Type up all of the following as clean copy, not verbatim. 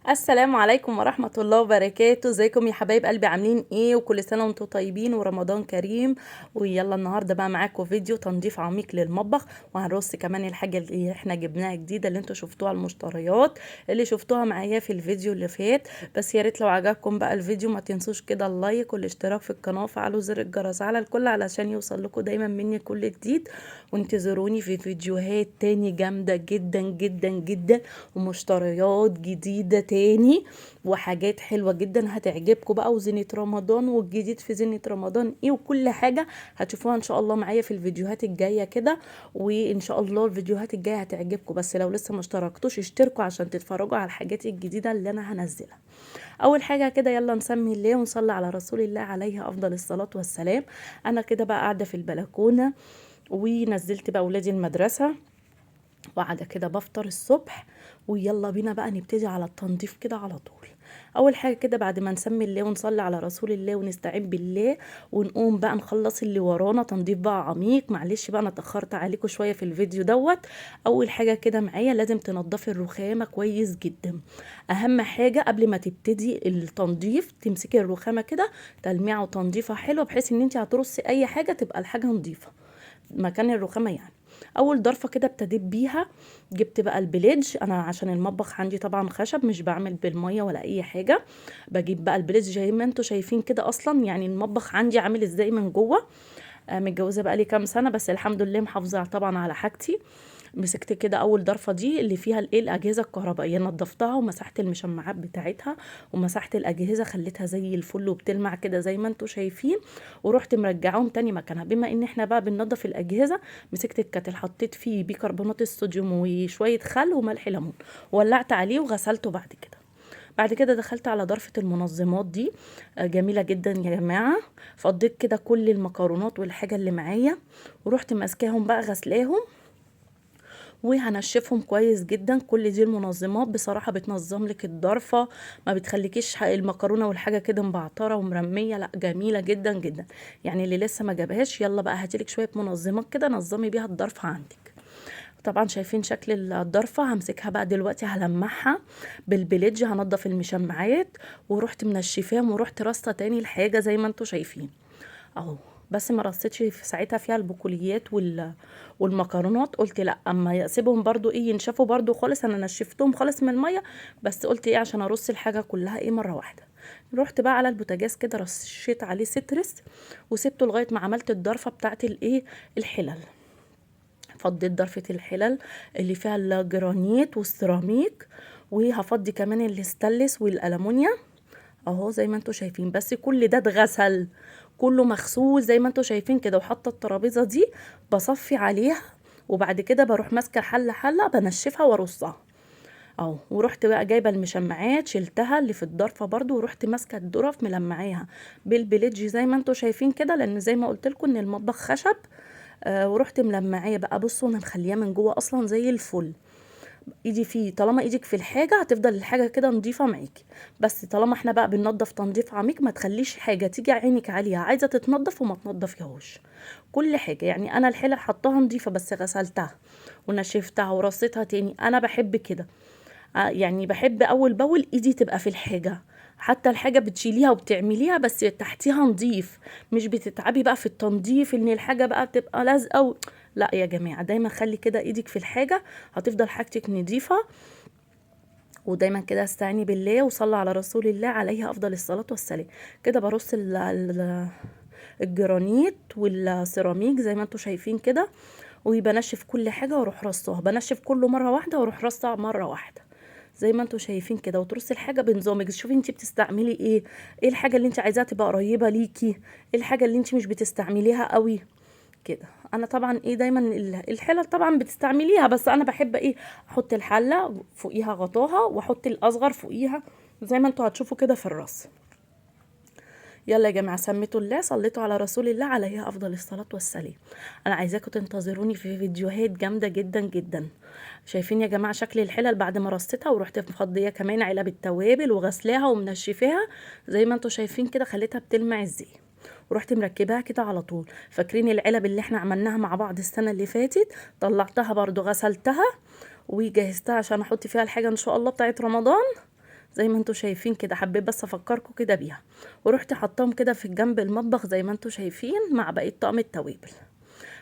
السلام عليكم ورحمة الله وبركاته. ازيكم يا حبايب قلبي؟ عاملين ايه؟ وكل سنة وانتم طيبين ورمضان كريم. ويلا النهاردة بقى معاكم فيديو تنظيف عميق للمطبخ، وهنرص كمان الحاجة اللي احنا جبناها جديدة اللي انتوا شفتوها، المشتريات اللي شفتوها معايا في الفيديو اللي فات. بس يا ريت لو عجبكم بقى الفيديو ما تنسوش كده اللايك والاشتراك في القناة، وفعلوا زر الجرس على الكل علشان يوصل لكم دايما مني كل جديد. وانتظروني في فيديوهات تاني جامدة جدا جدا جدا، ومشتريات جديدة تاني، وحاجات حلوة جدا هتعجبكم بقى، وزينة رمضان والجديد في زينة رمضان ايه، وكل حاجة هتشوفوها ان شاء الله معايا في الفيديوهات الجاية كده. وان شاء الله الفيديوهات الجاية هتعجبكم، بس لو لسه ما اشتركتوش اشتركوا عشان تتفرجوا على الحاجات الجديدة اللي انا هنزلها. اول حاجة كده يلا نسمي الله ونصلي على رسول الله عليه افضل الصلاة والسلام. انا كده بقى قاعدة في البلكونة، ونزلت بقى ولادي المدرسة، وقاعده كده بفطر الصبح. ويلا بينا بقى نبتدي على التنظيف كده على طول. اول حاجه كده بعد ما نسمي الله ونصلي على رسول الله ونستعين بالله، ونقوم بقى نخلص اللي ورانا تنظيف بقى عميق. معلش بقى انا اتاخرت عليكم شويه في الفيديو دوت. اول حاجه كده معايا لازم تنضفي الرخامه كويس جدا. اهم حاجه قبل ما تبتدي التنظيف تمسكي الرخامه كده تلميعه وتنظيفها حلوه، بحيث ان انت هترصي اي حاجه تبقى الحاجه نظيفه مكان الرخامه يعني. اول ضرفه كده ابتديت بيها، جبت بقى البليدج. انا عشان المطبخ عندي طبعا خشب، مش بعمل بالميه ولا اي حاجه. بجيب بقى البليدج زي ما انتوا شايفين كده. اصلا يعني المطبخ عندي عامل ازاي من جوه. متجوزه بقى لي كام سنه، بس الحمد لله محافظه طبعا على حاجتي. مسكت كده اول ضرفه دي اللي فيها الايه الاجهزه الكهربائيه، نضفتها ومسحت المشمعات بتاعتها، ومسحت الاجهزه خليتها زي الفل وبتلمع كده زي ما انتوا شايفين. ورحت مرجعاهم تاني مكانها. بما ان احنا بقى بننضف الاجهزه، مسكت الكاتل حطيت فيه بيكربونات الصوديوم وشويه خل وملح ليمون، ولعت عليه وغسلته. بعد كده دخلت على ضرفة المنظمات دي. جميلة جدا يا جماعة. فضيت كده كل المكرونات والحاجة اللي معايا، ورحت ماسكاهم بقى غسلاهم وهنشفهم كويس جدا. كل دي المنظمات بصراحة بتنظم لك الضرفة، ما بتخليكيش المكرونة والحاجة كده مبعترة ومرمية، لا جميلة جدا جدا. يعني اللي لسه ما جابهاش يلا بقى هاتيلك شوية منظمات كده نظمي بيها الضرفة عندك. طبعا شايفين شكل الضرفة. همسكها بقى دلوقتي هلمعها بالبليدج، هنضف المشمعات، ورحت منشفاهم ورحت رصة تاني الحاجة زي ما انتوا شايفين اهو. بس ما رصيتش في ساعتها فيها البقوليات والمكرونات. قلت لا اما اسيبهم برضو ايه ينشفوا برضو خالص، انا نشفتهم خالص من الميه، بس قلت ايه عشان ارص الحاجه كلها ايه مره واحده. رحت بقى على البوتاجاز كده رشيت عليه سترس، وسبته لغايه ما عملت الضرفه بتاعت الايه الحلل. فضيت ضرفه الحلل اللي فيها الجرانيت والسيراميك، وهفضي كمان الاستانلس والالومنيا اهو زي ما انتوا شايفين. بس كل ده اتغسل، كله مغسول زي ما انتوا شايفين كده. وحاطه الترابيزه دي بصفي عليها، وبعد كده بروح ماسكه حله بنشفها وارصها اهو. ورحت بقى جايبه المشمعات شلتها اللي في الضرفه برضو، ورحت ماسكه الظرف ملمعاها بالبليدج زي ما انتوا شايفين كده، لان زي ما قلت لكم ان المطبخ خشب. ورحت ملمعاه بقى. بصوا انا مخلياه من جوه اصلا زي الفل. ايدي فيه، طالما ايدك في الحاجه هتفضل الحاجه كده نظيفه معاكي. بس طالما احنا بقى بننضف تنظيف عميق، ما تخليش حاجه تيجي عينك عليها عايزه تتنضف وما تنضفيهاش. كل حاجه يعني انا الحله حطاها نظيفه بس غسلتها ونشفتها ورصيتها تاني. انا بحب كده. يعني بحب اول باول ايدي تبقى في الحاجه، حتى الحاجه بتشيليها وبتعمليها بس تحتيها نظيف. مش بتتعبي بقى في التنظيف ان الحاجه بقى تبقى لازقه لا يا جماعه، دايما خلي كده ايدك في الحاجه، هتفضل حاجتك نظيفه. ودايما كده استعيني بالله وصلي على رسول الله عليه افضل الصلاه والسلام. كده برص الجرانيت والسيراميك زي ما انتوا شايفين كده، وبنشف كل حاجه واروح رصها. بنشف كله مره واحده واروح رصها مره واحده زي ما انتوا شايفين كده. وترصي الحاجه بنظامك، شوفي انت بتستعملي ايه، ايه الحاجه اللي انت عايزاها تبقى قريبه ليكي، ايه الحاجه اللي انت مش بتستعمليها قوي كده. انا طبعا ايه دايما الحلل طبعا بتستعمليها، بس انا بحب ايه احط الحله فوقيها غطاها واحط الاصغر فوقيها زي ما انتوا هتشوفوا كده في الرص. يلا يا جماعه سميتوا الله صليتوا على رسول الله عليه افضل الصلاه والسلام. انا عايزاكم تنتظروني في فيديوهات جامده جدا جدا. شايفين يا جماعه شكل الحلل بعد ما رصيتها، ورحت مفضيه كمان علب التوابل وغسلاها ومنشفاها زي ما انتوا شايفين كده، خليتها بتلمع ازاي. ورحت مركباها كده على طول. فاكرين العلب اللي احنا عملناها مع بعض السنه اللي فاتت؟ طلعتها برضو غسلتها وجهزتها عشان احط فيها الحاجه ان شاء الله بتاعت رمضان زي ما انتوا شايفين كده. حبيت بس افكركم كده بيها. ورحت حطاهم كده في جنب المطبخ زي ما انتوا شايفين مع بقيه طقم التوابل.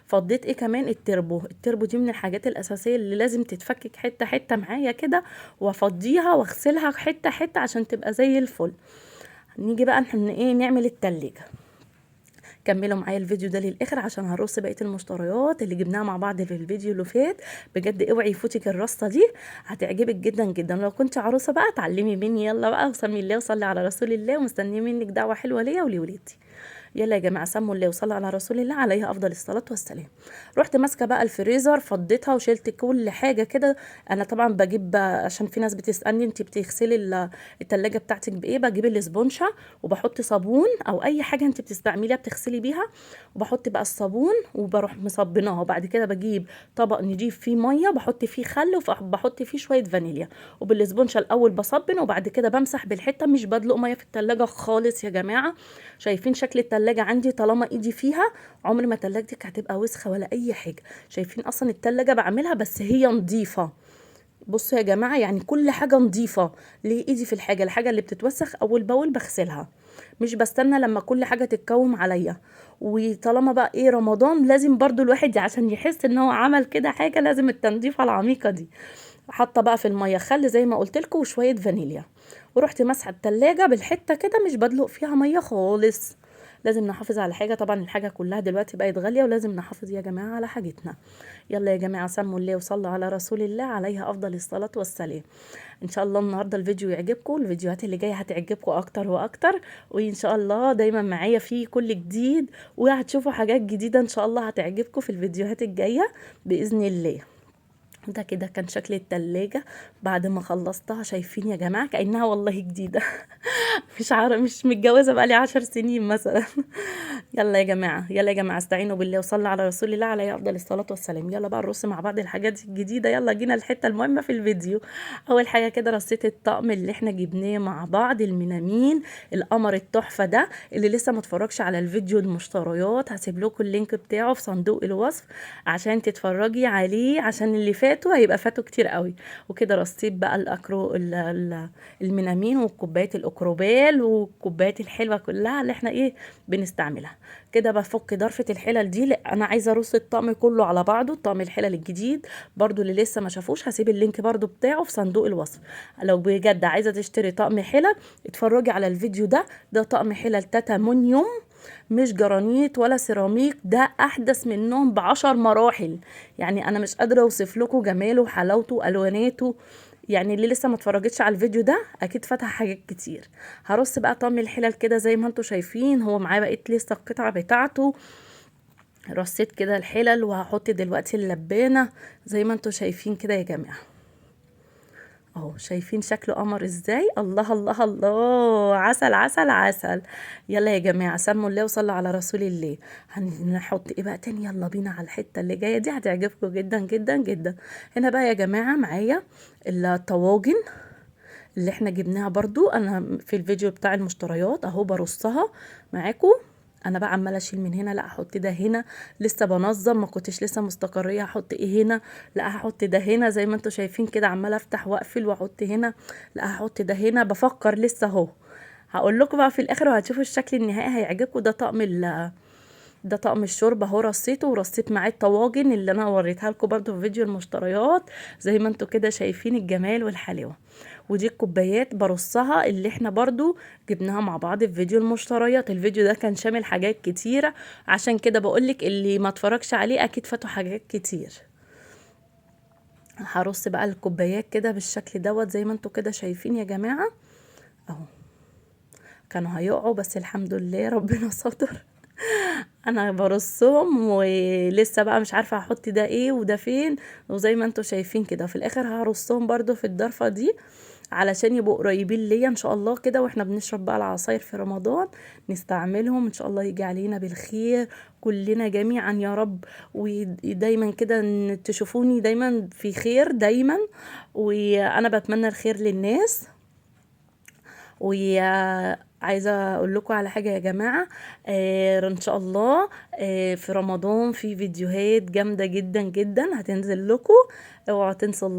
فضيت ايه كمان؟ التربو دي من الحاجات الاساسيه اللي لازم تتفكك حته حته معايا كده، وافضيها واغسلها حته حته عشان تبقى زي الفل. نيجي بقى ايه نعمل التلاجة. كملوا معايا الفيديو ده للاخر عشان هنرص بقيه المشتريات اللي جبناها مع بعض في الفيديو اللي فات. بجد اوعي يفوتك الرصه دي، هتعجبك جدا جدا. لو كنت عروسه بقى اتعلمي مني، يلا بقى وسمي الله وصلي على رسول الله، ومستنيه منك دعوه حلوه ليا ولولادي. يلا يا جماعه سموا الله وصلوا على رسول الله عليه افضل الصلاه والسلام. رحت ماسكه بقى الفريزر، فضيتها وشلت كل حاجه كده. انا طبعا بجيب، عشان في ناس بتسالني انت بتغسلي التلاجة بتاعتك بايه، بجيب الاسبونشه وبحط صابون او اي حاجه انت بتستعمليها بتغسلي بيها، وبحط بقى الصابون وبروح مصبناها. وبعد كده بجيب طبق نضيف فيه ميه، بحط فيه خل وبحط فيه شويه فانيليا، وبالاسبونشه الاول بصبن وبعد كده بمسح بالحته. مش بدلق ميه في التلاجة خالص يا جماعه. شايفين شكل التلاجة عندي؟ طالما ايدي فيها عمر ما تلاجتك هتبقى وسخه ولا اي حاجه. شايفين اصلا التلاجة بعملها بس هي نظيفه. بصوا يا جماعه، يعني كل حاجه نظيفه. ليه ايدي في الحاجه اللي بتتوسخ اول باول بغسلها، مش بستنى لما كل حاجه تتكوم عليا. وطالما بقى ايه رمضان، لازم برضو الواحد عشان يحس ان هو عمل كده حاجه لازم التنظيفه العميقه دي. حاطه بقى في الميه خل زي ما قلت لكم وشويه فانيليا، ورحت ماسحه التلاجة بالحته كده، مش بدلق فيها ميه خالص. لازم نحافظ على حاجه، طبعا الحاجه كلها دلوقتي بقت غاليه ولازم نحافظ يا جماعه على حاجتنا. يلا يا جماعه سموا الله وصلوا على رسول الله عليه افضل الصلاه والسلام. ان شاء الله النهارده الفيديو يعجبكم، الفيديوهات اللي جايه هتعجبكم اكتر واكتر، وان شاء الله دايما معايا في كل جديد، وهتشوفوا حاجات جديده ان شاء الله هتعجبكم في الفيديوهات الجايه باذن الله. ده كده كان شكل التلاجة بعد ما خلصتها. شايفين يا جماعة كأنها والله جديدة. مش متجوزة بقالي 10 سنين مثلا. يلا يا جماعة، يلا يا جماعة استعينوا بالله وصلوا على رسول الله عليه أفضل الصلاة والسلام. يلا بقى نرص مع بعض الحاجات الجديدة. يلا جينا الحتة المهمة في الفيديو. أول حاجة كده رصيت الطقم اللي احنا جبناه مع بعض، المينامين القمر التحفة ده. اللي لسه متفرجش على الفيديو المشتريات هسيب لكم اللينك بتاعه في صندوق الوصف عشان تتفرجي عليه، عشان اللي فاتوا هيبقى فاتوا كتير قوي. وكده رصيت بقى المينامين وكوباية الأكروبال والكوبايات الحلوة كلها اللي احنا ايه بنستعملها. كده بفك ضرفة الحلل دي. انا عايزة ارص الطقم كله على بعضه، الطقم الحلل الجديد برضو اللي لسه ما شافوش هسيب اللينك برضو بتاعه في صندوق الوصف. لو بجد عايزة تشتري طقم حلل اتفرجي على الفيديو ده. ده طقم حلل تيتانيوم، مش جرانيت ولا سيراميك، ده احدث منهم ب10 مراحل. يعني انا مش قادره اوصف لكم جماله وحلاوته والواناته. يعني اللي لسه ما اتفرجتش على الفيديو ده اكيد فاتها حاجات كتير. هرص بقى طقم الحلل كده زي ما انتم شايفين، هو معايا بقيت لسه القطعه بتاعته. رصيت كده الحلل وهحط دلوقتي اللبانه زي ما انتم شايفين كده يا جماعه. اهو شايفين شكله قمر ازاي؟ الله الله الله، عسل عسل عسل. يلا يا جماعه سموا الله وصلوا على رسول الله. هنحط ايه بقى تاني؟ يلا بينا على الحته اللي جايه دي هتعجبكم جدا جدا جدا. هنا بقى يا جماعه معايا الطواجن اللي احنا جبناها برضو انا في الفيديو بتاع المشتريات اهو برصها معاكم. انا بقى عماله اشيل من هنا، لا احط ده هنا. لسه بنظم، ما كنتش لسه مستقريه هحط ايه هنا. لا هحط ده هنا زي ما انتم شايفين كده، عماله افتح واقفل واحط هنا. لا هحط ده هنا، بفكر لسه اهو. هقول لكم بقى في الاخر وهتشوفوا الشكل النهائي هيعجبكم. ده طقم الشرب اهو رصيته، ورصيت معاه الطواجن اللي انا وريتها لكم برضو في فيديو المشتريات زي ما انتم كده شايفين الجمال والحلاوه. ودي الكوبايات برصها اللي احنا برضو جبناها مع بعض في فيديو المشتريات. الفيديو ده كان شامل حاجات كتيره، عشان كده بقولك اللي ما اتفرجش عليه اكيد فاتوا حاجات كتير. هرص بقى الكوبايات كده بالشكل دوت زي ما انتم كده شايفين يا جماعه اهو. كانوا هيقعوا بس الحمد لله ربنا ستر. انا برصهم ولسه بقى مش عارفه هحط ده ايه وده فين، وزي ما انتم شايفين كده في الاخر هرصهم برضو في الضرفه دي علشان يبقوا قريبين ليا ان شاء الله كده. واحنا بنشرب بقى العصاير في رمضان نستعملهم ان شاء الله، يجي علينا بالخير كلنا جميعا يا رب. ودايما كده تشوفوني دايما في خير دايما، وانا بتمنى الخير للناس. وعايزه اقول لكم على حاجه يا جماعه، ان شاء الله في رمضان في فيديوهات جامدة جدا جدا هتنزل لكم. اوعوا تنسوا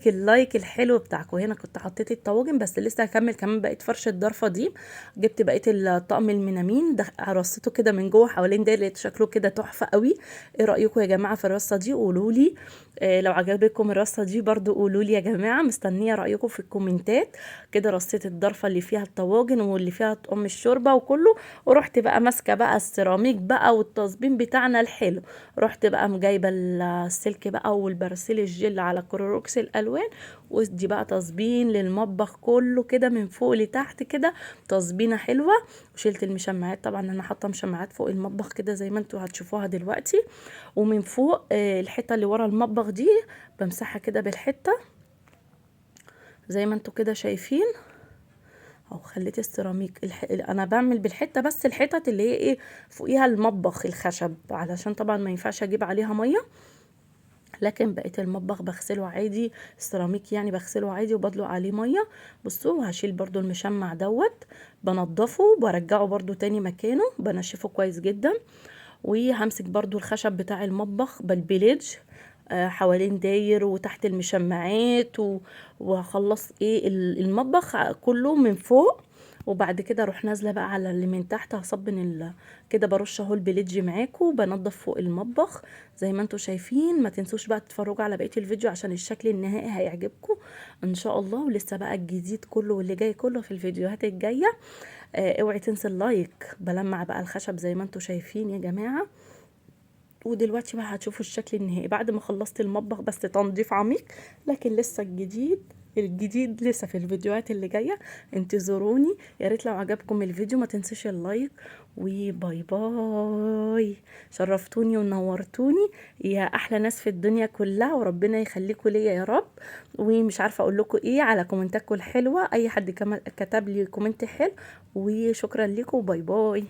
اللايك الحلو بتاعكم. هنا كنت حطيت الطواجن بس لسه هكمل كمان بقيت فرشة الضرفة دي. جبت بقية الطقم المينامين ده، رصيته كده من جوه حوالين ده، لقيت شكله كده تحفة قوي. ايه رأيكم يا جماعة في الرصة دي؟ قولوا لي. لو عجبتكم الرصة دي برضو قولوا لي يا جماعة، مستنية رأيكم في الكومنتات. كده رصيت الضرفة اللي فيها الطواجن واللي فيها طقم الشوربة وكله، ورحت بقى ماسكة بقى السيراميك بقى والتصبين بتاعنا الحلو. رحت بقى جايبة السلك بقى والبرسيل الجل على كروروكس الألوان، ودي بقى تصبين للمطبخ كله كده من فوق لتحت كده، تصبينة حلوة. وشلت المشمعات، طبعا انا حاطة مشمعات فوق المطبخ كده زي ما انتوا هتشوفوها دلوقتي. ومن فوق الحتة اللي ورا المطبخ دي بمسحها كده بالحتة زي ما انتوا كده شايفين. او خليت السيراميك انا بعمل بالحته بس الحتت اللي هي ايه فوقيها المطبخ الخشب، علشان طبعا ما ينفعش اجيب عليها ميه. لكن بقيت المطبخ بغسله عادي، السيراميك يعني بغسله عادي وبدلق عليه ميه. بصوا هشيل برضو المشمع دوت، بنضفه وبرجعه برضو تاني مكانه، بنشفه كويس جدا. وهمسك برضو الخشب بتاع المطبخ بالبليج حوالين داير وتحت المشمعات وهخلص ايه المطبخ كله من فوق. وبعد كده اروح نازله بقى على اللي من تحت، هصبن كده برش اهو البليدج معاكم، بنضف فوق المطبخ زي ما انتم شايفين. ما تنسوش بقى تتفرجوا على بقيه الفيديو عشان الشكل النهائي هيعجبكم ان شاء الله. ولسه بقى الجديد كله واللي جاي كله في الفيديوهات الجايه. اوعي تنسي اللايك. بلمع بقى الخشب زي ما انتم شايفين يا جماعه. ودلوقتي بقى هتشوفوا الشكل النهائي بعد ما خلصت المطبخ بس تنظيف عميق. لكن لسه الجديد لسه في الفيديوهات اللي جايه، انتظروني. يا ريت لو عجبكم الفيديو ما تنسوش اللايك. وباي باي، شرفتوني ونورتوني يا احلى ناس في الدنيا كلها، وربنا يخليكم ليا يا رب. ومش عارفه اقول لكم ايه على كومنتاتكم الحلوه، اي حد كتب لي كومنت حلو. وشكرا لكم وباي باي.